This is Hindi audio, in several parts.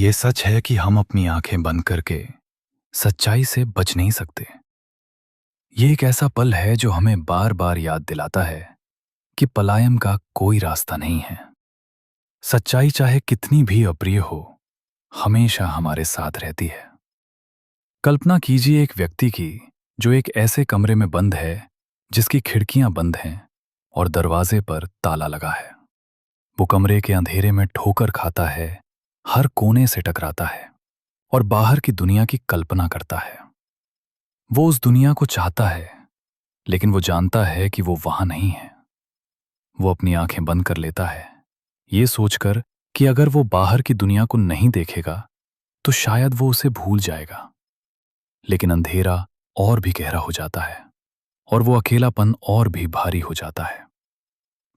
ये सच है कि हम अपनी आंखें बंद करके सच्चाई से बच नहीं सकते। ये एक ऐसा पल है जो हमें बार बार याद दिलाता है कि पलायन का कोई रास्ता नहीं है। सच्चाई चाहे कितनी भी अप्रिय हो, हमेशा हमारे साथ रहती है। कल्पना कीजिए एक व्यक्ति की जो एक ऐसे कमरे में बंद है जिसकी खिड़कियां बंद हैं और दरवाजे पर ताला लगा है। वो कमरे के अंधेरे में ठोकर खाता है, हर कोने से टकराता है और बाहर की दुनिया की कल्पना करता है। वो उस दुनिया को चाहता है, लेकिन वो जानता है कि वो वहां नहीं है। वो अपनी आंखें बंद कर लेता है, ये सोचकर कि अगर वो बाहर की दुनिया को नहीं देखेगा तो शायद वो उसे भूल जाएगा। लेकिन अंधेरा और भी गहरा हो जाता है और वो अकेलापन और भी भारी हो जाता है।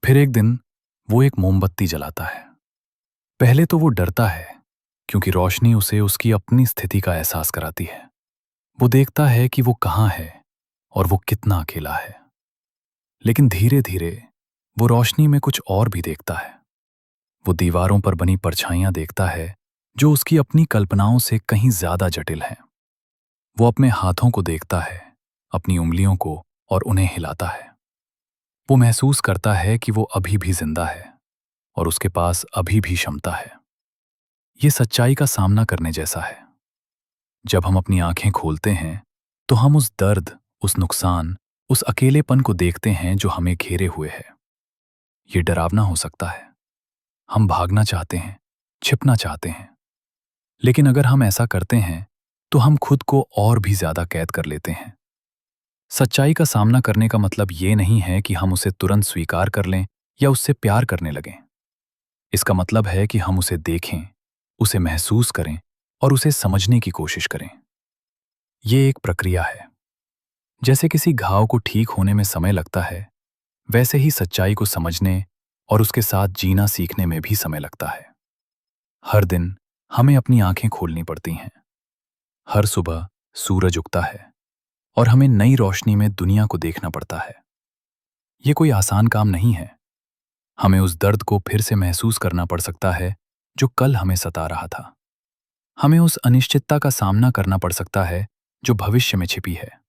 फिर एक दिन वो एक मोमबत्ती जलाता है। पहले तो वो डरता है, क्योंकि रोशनी उसे उसकी अपनी स्थिति का एहसास कराती है। वो देखता है कि वो कहाँ है और वो कितना अकेला है। लेकिन धीरे धीरे वो रोशनी में कुछ और भी देखता है। वो दीवारों पर बनी परछाइयां देखता है जो उसकी अपनी कल्पनाओं से कहीं ज्यादा जटिल हैं। वो अपने हाथों को देखता है, अपनी उंगलियों को, और उन्हें हिलाता है। वो महसूस करता है कि वो अभी भी जिंदा है और उसके पास अभी भी क्षमता है। ये सच्चाई का सामना करने जैसा है। जब हम अपनी आंखें खोलते हैं तो हम उस दर्द, उस नुकसान, उस अकेलेपन को देखते हैं जो हमें घेरे हुए है। ये डरावना हो सकता है। हम भागना चाहते हैं, छिपना चाहते हैं। लेकिन अगर हम ऐसा करते हैं तो हम खुद को और भी ज्यादा कैद कर लेते हैं। सच्चाई का सामना करने का मतलब ये नहीं है कि हम उसे तुरंत स्वीकार कर लें या उससे प्यार करने लगें। इसका मतलब है कि हम उसे देखें, उसे महसूस करें और उसे समझने की कोशिश करें। ये एक प्रक्रिया है। जैसे किसी घाव को ठीक होने में समय लगता है, वैसे ही सच्चाई को समझने और उसके साथ जीना सीखने में भी समय लगता है। हर दिन हमें अपनी आंखें खोलनी पड़ती हैं। हर सुबह सूरज उगता है और हमें नई रोशनी में दुनिया को देखना पड़ता है। ये कोई आसान काम नहीं है। हमें उस दर्द को फिर से महसूस करना पड़ सकता है जो कल हमें सता रहा था। हमें उस अनिश्चितता का सामना करना पड़ सकता है जो भविष्य में छिपी है।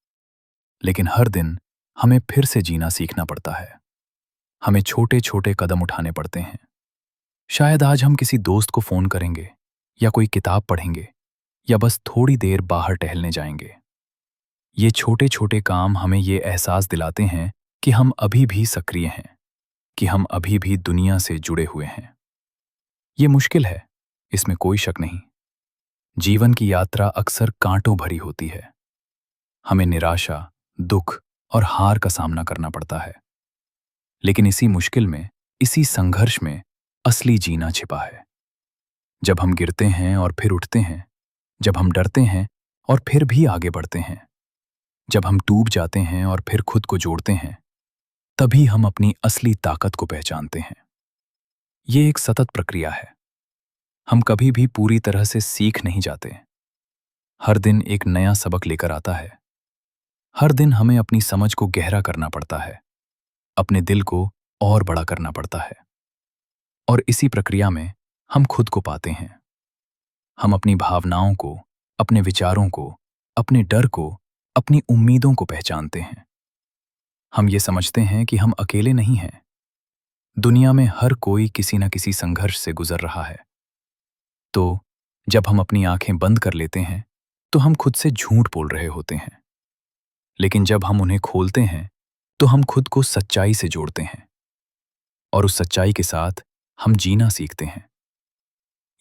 लेकिन हर दिन हमें फिर से जीना सीखना पड़ता है। हमें छोटे छोटे कदम उठाने पड़ते हैं। शायद आज हम किसी दोस्त को फोन करेंगे, या कोई किताब पढ़ेंगे, या बस थोड़ी देर बाहर टहलने जाएंगे। ये छोटे छोटे काम हमें ये एहसास दिलाते हैं कि हम अभी भी सक्रिय हैं, कि हम अभी भी दुनिया से जुड़े हुए हैं। ये मुश्किल है, इसमें कोई शक नहीं। जीवन की यात्रा अक्सर कांटों भरी होती है। हमें निराशा, दुख और हार का सामना करना पड़ता है। लेकिन इसी मुश्किल में, इसी संघर्ष में असली जीना छिपा है। जब हम गिरते हैं और फिर उठते हैं, जब हम डरते हैं और फिर भी आगे बढ़ते हैं, जब हम डूब जाते हैं और फिर खुद को जोड़ते हैं, तभी हम अपनी असली ताकत को पहचानते हैं। ये एक सतत प्रक्रिया है। हम कभी भी पूरी तरह से सीख नहीं जाते। हर दिन एक नया सबक लेकर आता है। हर दिन हमें अपनी समझ को गहरा करना पड़ता है, अपने दिल को और बड़ा करना पड़ता है। और इसी प्रक्रिया में हम खुद को पाते हैं। हम अपनी भावनाओं को, अपने विचारों को, अपने डर को, अपनी उम्मीदों को पहचानते हैं। हम ये समझते हैं कि हम अकेले नहीं हैं। दुनिया में हर कोई किसी न किसी संघर्ष से गुजर रहा है। तो जब हम अपनी आंखें बंद कर लेते हैं तो हम खुद से झूठ बोल रहे होते हैं। लेकिन जब हम उन्हें खोलते हैं तो हम खुद को सच्चाई से जोड़ते हैं, और उस सच्चाई के साथ हम जीना सीखते हैं।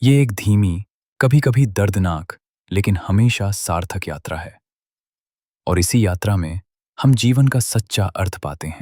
ये एक धीमी, कभी कभी दर्दनाक, लेकिन हमेशा सार्थक यात्रा है। और इसी यात्रा में हम जीवन का सच्चा अर्थ पाते हैं।